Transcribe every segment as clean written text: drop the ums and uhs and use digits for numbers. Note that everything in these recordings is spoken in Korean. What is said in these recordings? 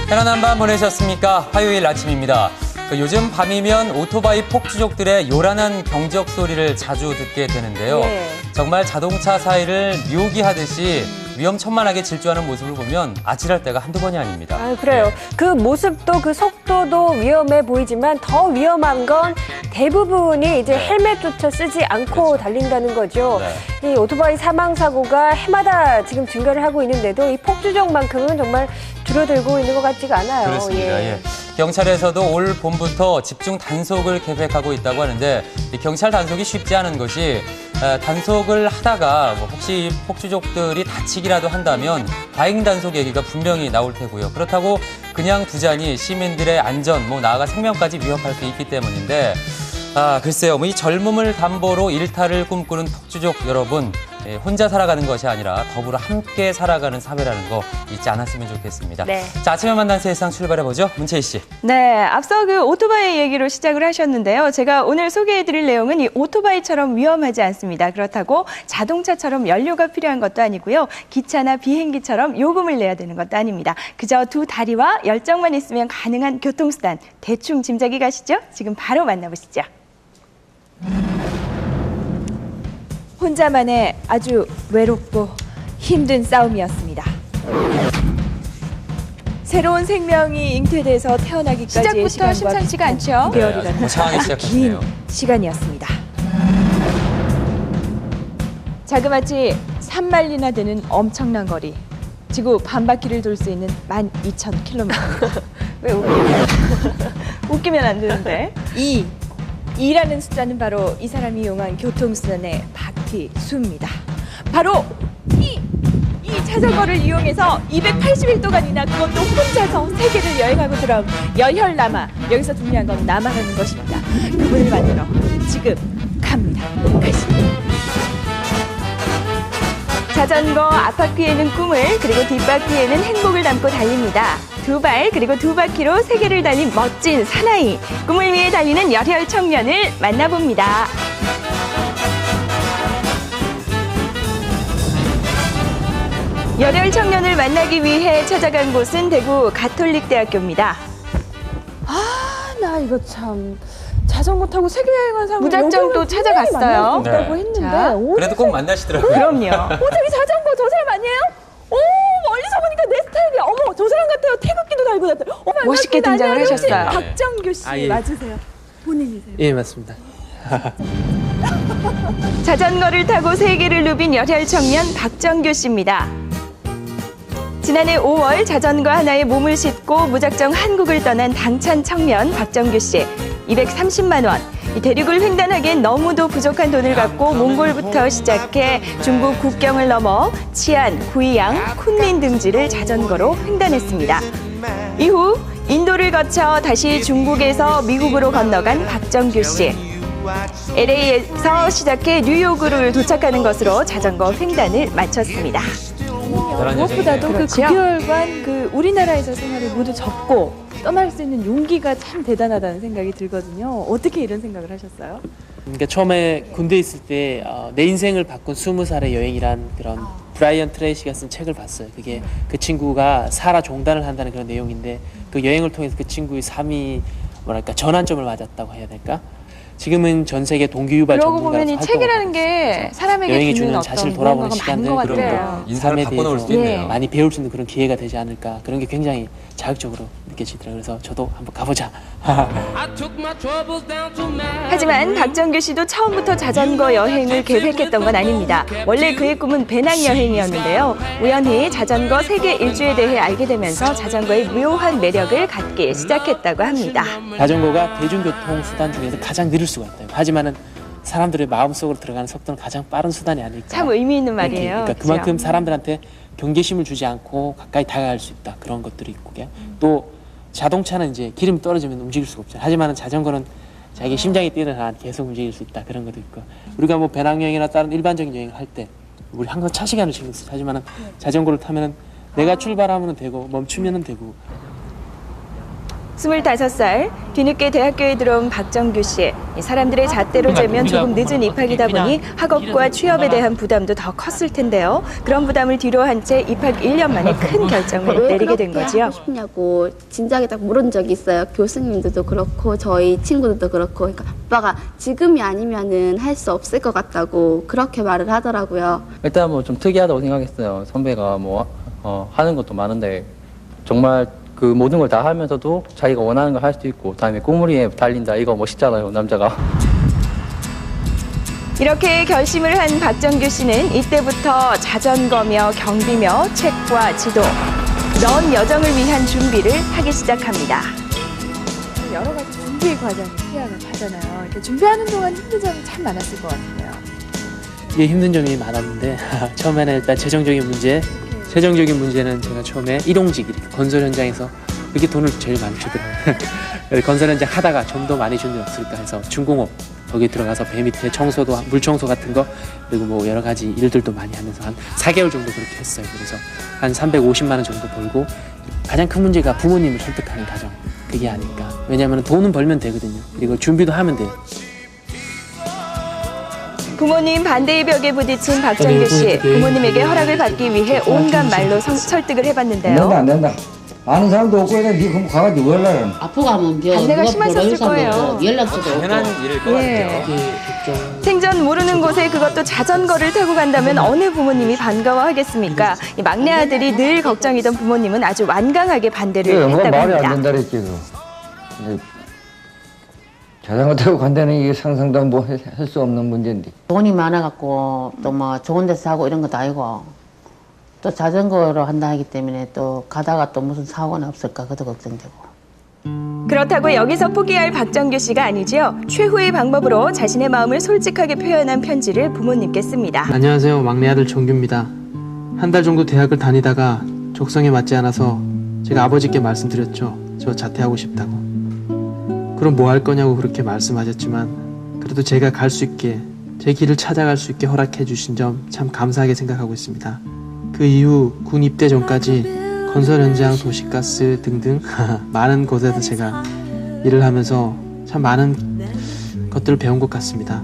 편안한 밤 보내셨습니까? 화요일 아침입니다. 요즘 밤이면 오토바이 폭주족들의 요란한 경적 소리를 자주 듣게 되는데요. 정말 자동차 사이를 묘기하듯이 위험천만하게 질주하는 모습을 보면 아찔할 때가 한두 번이 아닙니다. 그래요. 그 모습도 그 속도도 위험해 보이지만 더 위험한 건 대부분이 이제 헬멧조차 쓰지 않고 달린다는 거죠. 이 오토바이 사망 사고가 해마다 지금 증가를 하고 있는데도 이 폭주족만큼은 정말 줄어들고 있는 것 같지가 않아요. 그렇습니다. 예. 경찰에서도 올 봄부터 집중 단속을 계획하고 있다고 하는데 이 경찰 단속이 쉽지 않은 것이 단속을 하다가 혹시 폭주족들이 다치기라도 한다면 과잉 단속 얘기가 분명히 나올 테고요. 그렇다고 그냥 두자니 시민들의 안전, 나아가 생명까지 위협할 수 있기 때문인데 글쎄요. 이 젊음을 담보로 일탈을 꿈꾸는 폭주족 여러분, 혼자 살아가는 것이 아니라 더불어 함께 살아가는 사회라는 거 잊지 않았으면 좋겠습니다. 자, 아침에 만난 세상 출발해보죠. 문채희 씨. 네, 앞서 그 오토바이 얘기로 시작을 하셨는데요. 제가 오늘 소개해드릴 내용은 이 오토바이처럼 위험하지 않습니다. 그렇다고 자동차처럼 연료가 필요한 것도 아니고요. 기차나 비행기처럼 요금을 내야 되는 것도 아닙니다. 그저 두 다리와 열정만 있으면 가능한 교통수단. 대충 짐작이 가시죠? 지금 바로 만나보시죠. 혼자만의 아주 외롭고 힘든 싸움이었습니다. 새로운 생명이 잉태돼서 태어나기까지의 시작부터 심상치가 않죠? 9개월이라는 거창하게 시작했네요. 긴 시간이었습니다. 자그마치 3마일이나 되는 엄청난 거리. 지구 반바퀴를 돌 수 있는 12,000km입니다. 왜 웃기냐? 웃기면 안 되는데. 2라는 숫자는 바로 이 사람이 이용한 교통수단의 바퀴수입니다. 바로 이 자전거를 이용해서 281도간이나 그것도 혼자서 세계를 여행하고 들어온 열혈남아. 여기서 중요한 건 남아라는 것입니다. 그분을 만나러 지금 갑니다. 가시죠. 자전거 앞바퀴에는 꿈을, 그리고 뒷바퀴에는 행복을 담고 달립니다. 두 발 그리고 두 바퀴로 세계를 달린 멋진 사나이. 꿈을 위해 달리는 열혈 청년을 만나봅니다. 열혈 청년을 만나기 위해 찾아간 곳은 대구 가톨릭대학교입니다. 나 이거 참 자전거 타고 세계 여행한 사람 무작정 또 찾아갔어요. 있다고 했는데 자, 그래도 꼭 만나시더라고요. 그럼요. 저기 자전거 저 사람 아니에요? 멀리서 보니까 내 스타일이야. 어머, 저 사람 같아요. 태극기도 달고 다녀요. 멋있게 등장을 하셨어요. 박정규 씨 맞으세요? 본인이세요? 예, 맞습니다. 자전거를 타고 세계를 누빈 열혈 청년 박정규 씨입니다. 지난해 5월 자전거 하나에 몸을 싣고 무작정 한국을 떠난 당찬 청년 박정규 씨. 230만 원. 이 대륙을 횡단하기엔 너무도 부족한 돈을 갖고 몽골부터 시작해 중국 국경을 넘어 치안, 구이양, 쿤민 등지를 자전거로 횡단했습니다. 이후 인도를 거쳐 다시 중국에서 미국으로 건너간 박정규 씨. LA에서 시작해 뉴욕으로 도착하는 것으로 자전거 횡단을 마쳤습니다. 무엇보다도 그 9개월간 그 우리나라에서 생활을 모두 접고 떠날 수 있는 용기가 참 대단하다는 생각이 들거든요. 어떻게 이런 생각을 하셨어요? 그러니까 처음에 군대에 있을 때 내 인생을 바꾼 20살의 여행이란 그런 브라이언 트레이시가 쓴 책을 봤어요. 그게 그 친구가 살아 종단을 한다는 그런 내용인데 그 여행을 통해서 그 친구의 삶이 전환점을 맞았다고 해야 될까? 지금은 전 세계 동기 유발 그러고 전문가로 보면 이 책이라는 게 사람에게 여행이 주는 주는 어떤 자신을 돌아보는 무언가가 많은 시간들, 것 그런 같아요. 인사를 삶에 바꿔놓을 대해서 수도 있네요. 많이 배울 수 있는 그런 기회가 되지 않을까. 그런 게 굉장히 자극적으로 느껴지더라고요. 그래서 저도 한번 가보자. 하지만 박정규 씨도 처음부터 자전거 여행을 계획했던 건 아닙니다. 원래 그의 꿈은 배낭여행이었는데요. 우연히 자전거 세계 일주에 대해 알게 되면서 자전거의 묘한 매력을 갖기 시작했다고 합니다. 자전거가 대중교통 수단 중에서 가장 느릴 수가 있다. 하지만은 사람들의 마음속으로 들어가는 속도는 가장 빠른 수단이 아닐까. 참 의미 있는 말이에요. 그러니까 그렇죠? 그만큼 사람들한테 경계심을 주지 않고 가까이 다가갈 수 있다. 그런 것들이 있고. 또 자동차는 이제 기름이 떨어지면 움직일 수가 없잖아요. 하지만 자전거는 자기 심장이 뛰는 한 계속 움직일 수 있다. 그런 것도 있고. 우리가 뭐 배낭여행이나 다른 일반적인 여행을 할 때 우리 항상 차 시간을 신경 쓰죠. 하지만은 자전거를 타면은 내가 출발하면 되고 멈추면 되고 25살 뒤늦게 대학교에 들어온 박정규 씨. 이 사람들의 잣대로 재면 조금 늦은 입학이다 보니 학업과 취업에 대한 부담도 더 컸을 텐데요. 그런 부담을 뒤로 한 채 입학 1년 만에 큰 결정을 내리게 된 거죠. 하고 싶냐고 진작에 딱 물은 적이 있어요. 교수님들도 그렇고 저희 친구들도 그렇고. 그러니까 오빠가 지금이 아니면은 할 수 없을 것 같다고 그렇게 말을 하더라고요. 일단 뭐 좀 특이하다고 생각했어요. 선배가 뭐 하는 것도 많은데 정말 그 모든 걸 다 하면서도 자기가 원하는 걸 할 수 있고 다음에 꿈을 위해 달린다. 이거 멋있잖아요, 남자가. 이렇게 결심을 한 박정규 씨는 이때부터 자전거며 경비며 책과 지도, 먼 여정을 위한 준비를 하기 시작합니다. 여러 가지 준비 과정이 필요하잖아요. 이렇게 준비하는 동안 힘든 점이 참 많았을 것 같아요. 이게 힘든 점이 많았는데 처음에는 일단 재정적인 문제는 제가 처음에 일용직 이렇게 건설 현장에서 그렇게 돈을 제일 많이 주더라고요. 건설 현장 하다가 좀 더 많이 준 게 없을까 해서 중공업 거기 들어가서 배 밑에 청소도 물 청소 같은 거 그리고 뭐 여러 가지 일들도 많이 하면서 한 4개월 정도 그렇게 했어요. 그래서 한 350만 원 정도 벌고 가장 큰 문제가 부모님을 설득하는 과정 그게 아닐까. 왜냐하면 돈은 벌면 되거든요. 그리고 준비도 하면 돼요. 부모님 반대의 벽에 부딪힌 박정규 씨. 부모님에게 허락을 받기 위해 온갖 말로 설득을 해봤는데요. 안 된다. 아는 사람도 없고 그냥 네 그럼 가가지고 뭘 하려는. 아프고 하면 반대가 심하셨을 거예요. 연락처도 당연한 없고. 일일 것 예. 같아요. 생전 모르는 곳에 그것도 자전거를 타고 간다면 어느 부모님이 반가워하겠습니까? 이 막내 아들이 늘 걱정이던 부모님은 아주 완강하게 반대를 뭐가 했다고 말이 안 합니다. 된다 그랬지. 근데 자전거 타고 간다는 이게 상상도 뭐 할 수 없는 문제인데. 돈이 많아갖고 또 뭐 좋은 데서 사고 이런 것도 아니고 또 자전거로 한다 하기 때문에 또 가다가 또 무슨 사고는 없을까 그것도 걱정되고. 그렇다고 여기서 포기할 박정규 씨가 아니죠. 최후의 방법으로 자신의 마음을 솔직하게 표현한 편지를 부모님께 씁니다. 안녕하세요. 막내 아들 정규입니다. 한 달 정도 대학을 다니다가 적성에 맞지 않아서 제가 아버지께 말씀드렸죠. 저 자퇴하고 싶다고. 그럼 뭐 할 거냐고 그렇게 말씀하셨지만 그래도 제가 갈 수 있게 제 길을 찾아갈 수 있게 허락해 주신 점 참 감사하게 생각하고 있습니다. 그 이후 군 입대 전까지 건설 현장, 도시가스 등등 많은 곳에서 제가 일을 하면서 참 많은 것들을 배운 것 같습니다.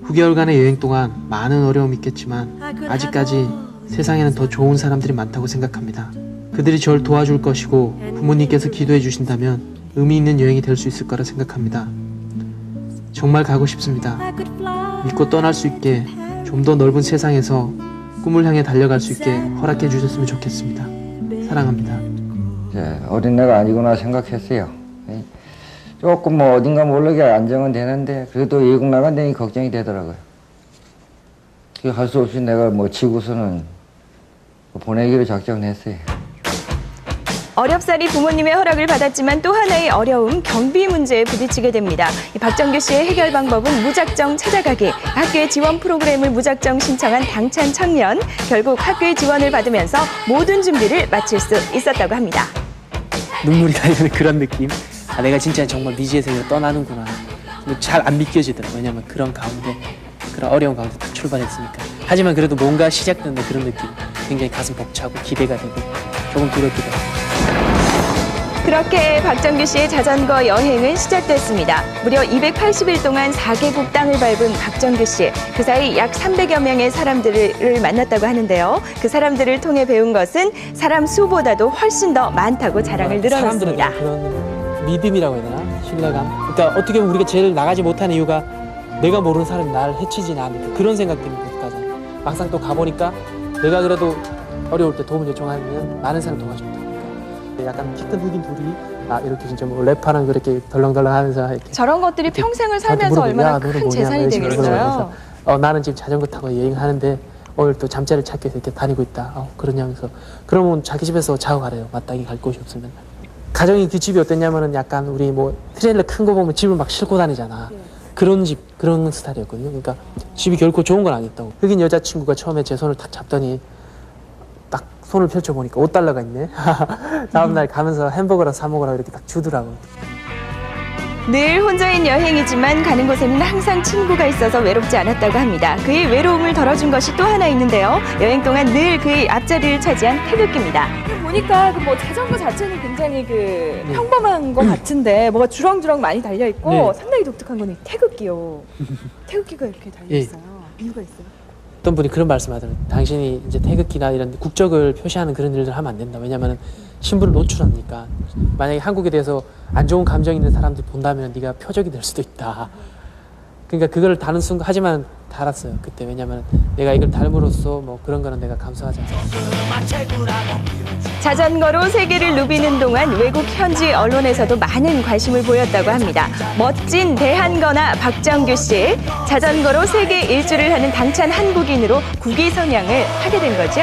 9개월간의 여행 동안 많은 어려움이 있겠지만 아직까지 세상에는 더 좋은 사람들이 많다고 생각합니다. 그들이 절 도와줄 것이고 부모님께서 기도해 주신다면 의미 있는 여행이 될 수 있을 거라 생각합니다. 정말 가고 싶습니다. 믿고 떠날 수 있게 좀 더 넓은 세상에서 꿈을 향해 달려갈 수 있게 허락해 주셨으면 좋겠습니다. 사랑합니다. 어린애가 아니구나 생각했어요. 조금 뭐 어딘가 모르게 안정은 되는데 그래도 외국 나간다니 걱정이 되더라고요. 할 수 없이 내가 뭐 지구서는 보내기로 작정했어요. 어렵사리 부모님의 허락을 받았지만 또 하나의 어려움, 경비 문제에 부딪히게 됩니다. 이 박정규 씨의 해결 방법은 무작정 찾아가기. 학교의 지원 프로그램을 무작정 신청한 당찬 청년. 결국 학교의 지원을 받으면서 모든 준비를 마칠 수 있었다고 합니다. 눈물이 나는 그런 느낌. 아, 내가 진짜 정말 미지의 세계로 떠나는구나. 잘 안 믿겨지더라고요. 왜냐면 그런 가운데, 그런 어려운 가운데 딱 출발했으니까. 하지만 그래도 뭔가 시작된다 그런 느낌. 굉장히 가슴 벅차고 기대가 되고 조금 두렵기도 하고. 그렇게 박정규 씨의 자전거 여행은 시작됐습니다. 무려 280일 동안 4개국 땅을 밟은 박정규 씨. 그 사이 약 300여 명의 사람들을 만났다고 하는데요. 그 사람들을 통해 배운 것은 사람 수보다도 훨씬 더 많다고 자랑을 늘어놨습니다. 그런 믿음이라고 해야 되나? 신뢰감. 그러니까 어떻게 보면 우리가 제일 나가지 못한 이유가 내가 모르는 사람이 나를 해치지는 않을까 그런 생각 때문에 가자. 막상 또 가보니까 내가 그래도 어려울 때 도움을 요청하면 많은 사람 도와준다. 약간 키 큰 흑인 둘이 이렇게 진짜 뭐 랩하는 그렇게 덜렁덜렁 하면서 이렇게 저런 것들이 평생을 살면서 얼마나 큰 재산이 되겠어요. 나는 지금 자전거 타고 여행하는데 오늘 또 잠자리를 찾기 위해서 이렇게 다니고 있다. 그러냐면서 그러면 자기 집에서 자고 가래요. 마땅히 갈 곳이 없으면. 가정이 그 집이 어땠냐면은 약간 우리 뭐 트레일러 큰 거 보면 집을 막 싣고 다니잖아. 그런 집, 그런 스타일이었거든요. 그러니까 집이 결코 좋은 건 아니었다고. 흑인 여자친구가 처음에 제 손을 딱 잡더니 딱 손을 펼쳐보니까 $5가 있네. 다음날 가면서 햄버거랑 사 먹으라고 이렇게 딱 주더라고. 늘 혼자인 여행이지만 가는 곳에는 항상 친구가 있어서 외롭지 않았다고 합니다. 그의 외로움을 덜어준 것이 또 하나 있는데요. 여행 동안 늘 그의 앞자리를 차지한 태극기입니다. 보니까 그 뭐 자전거 자체는 굉장히 그 평범한 것 같은데 뭐가 주렁주렁 많이 달려 있고 네. 상당히 독특한 거는 태극기요. 태극기가 이렇게 달려 있어요. 이유가 있어요? 어떤 분이 그런 말씀하더라고요. 당신이 이제 태극기나 이런 국적을 표시하는 그런 일들 하면 안 된다. 왜냐하면 신분을 노출하니까. 만약에 한국에 대해서 안 좋은 감정 있는 사람들이 본다면 네가 표적이 될 수도 있다. 그러니까 그걸 다는 순간 하지만 달았어요. 그때 왜냐하면 내가 이걸 닮으로써 뭐 그런 거는 내가 감수하지 않습니다. 자전거로 세계를 누비는 동안 외국 현지 언론에서도 많은 관심을 보였다고 합니다. 멋진 대한거나 박정규 씨, 자전거로 세계 일주를 하는 당찬 한국인으로 국위 선양을 하게 된 거죠.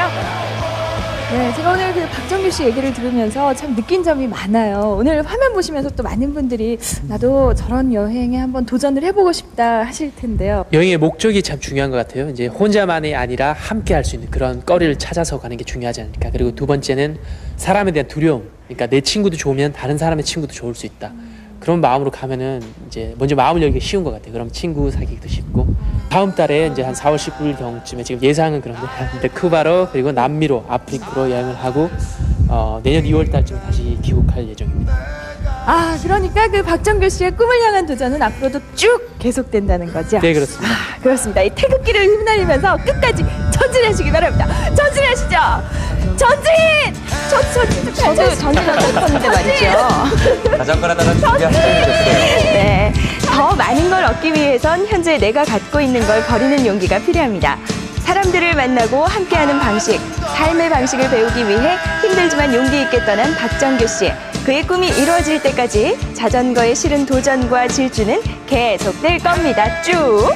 네, 제가 오늘 그 박정규 씨 얘기를 들으면서 참 느낀 점이 많아요. 오늘 화면 보시면서 또 많은 분들이 나도 저런 여행에 한번 도전을 해보고 싶다 하실 텐데요. 여행의 목적이 참 중요한 것 같아요. 이제 혼자만이 아니라 함께 할 수 있는 그런 거리를 찾아서 가는 게 중요하지 않을까. 그리고 두 번째는 사람에 대한 두려움. 그러니까 내 친구도 좋으면 다른 사람의 친구도 좋을 수 있다. 그런 마음으로 가면은 이제 먼저 마음을 열기 쉬운 것 같아요. 그럼 친구 사귀기도 쉽고. 다음 달에 이제 한 4월 19일 경쯤에 지금 예상은 그런데 쿠바로 그리고 남미로 아프리카로 여행을 하고 내년 2월 달쯤 다시 귀국할 예정입니다. 아, 그러니까 그 박정규 씨의 꿈을 향한 도전은 앞으로도 쭉 계속된다는 거죠? 네, 그렇습니다. 아, 그렇습니다. 이 태극기를 휘날리면서 끝까지 전진하시기 바랍니다. 전진하시죠! 전진! 저도 전진하고 싶었는데 말이죠. 자전거라다가 준비하시면 좋겠어요. 네, 더 많은 걸 얻기 위해선 현재 내가 갖고 있는 걸 버리는 용기가 필요합니다. 사람들을 만나고 함께하는 방식, 삶의 방식을 배우기 위해 힘들지만 용기 있게 떠난 박정규 씨. 그의 꿈이 이루어질 때까지 자전거에 실은 도전과 질주는 계속될 겁니다. 쭉!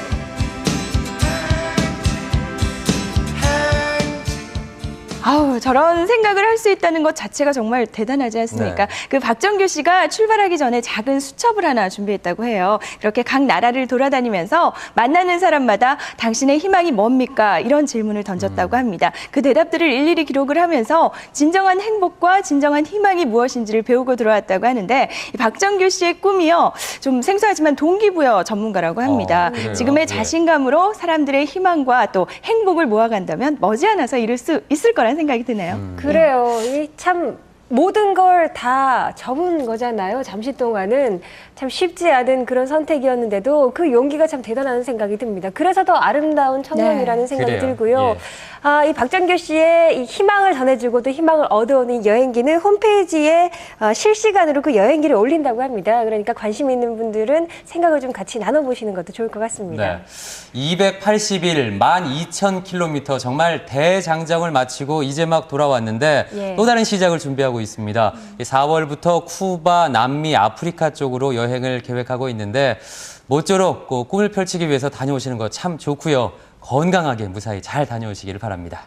아우, 저런 생각을 할 수 있다는 것 자체가 정말 대단하지 않습니까? 네. 그 박정규 씨가 출발하기 전에 작은 수첩을 하나 준비했다고 해요. 그렇게 각 나라를 돌아다니면서 만나는 사람마다 당신의 희망이 뭡니까? 이런 질문을 던졌다고 합니다. 그 대답들을 일일이 기록을 하면서 진정한 행복과 진정한 희망이 무엇인지를 배우고 들어왔다고 하는데 이 박정규 씨의 꿈이요. 좀 생소하지만 동기부여 전문가라고 합니다. 그래요? 지금의 예. 자신감으로 사람들의 희망과 또 행복을 모아간다면 머지않아서 이룰 수 있을 거라는 생각이 드네요. 그래요. 이 참 모든 걸 다 접은 거잖아요. 잠시 동안은 참 쉽지 않은 그런 선택이었는데도 그 용기가 참 대단한 생각이 듭니다. 그래서 더 아름다운 청년이라는 생각이 그래요. 들고요. 예. 이 박정규 씨의 이 희망을 전해주고 또 희망을 얻어오는 여행기는 홈페이지에 실시간으로 그 여행기를 올린다고 합니다. 그러니까 관심 있는 분들은 생각을 좀 같이 나눠보시는 것도 좋을 것 같습니다. 네. 280일, 12,000km 정말 대장정을 마치고 이제 막 돌아왔는데 예. 또 다른 시작을 준비하고 있습니다. 4월부터 쿠바, 남미, 아프리카 쪽으로 여행을 계획하고 있는데 모쪼록 꿈을 펼치기 위해서 다녀오시는 거 참 좋고요. 건강하게 무사히 잘 다녀오시기를 바랍니다.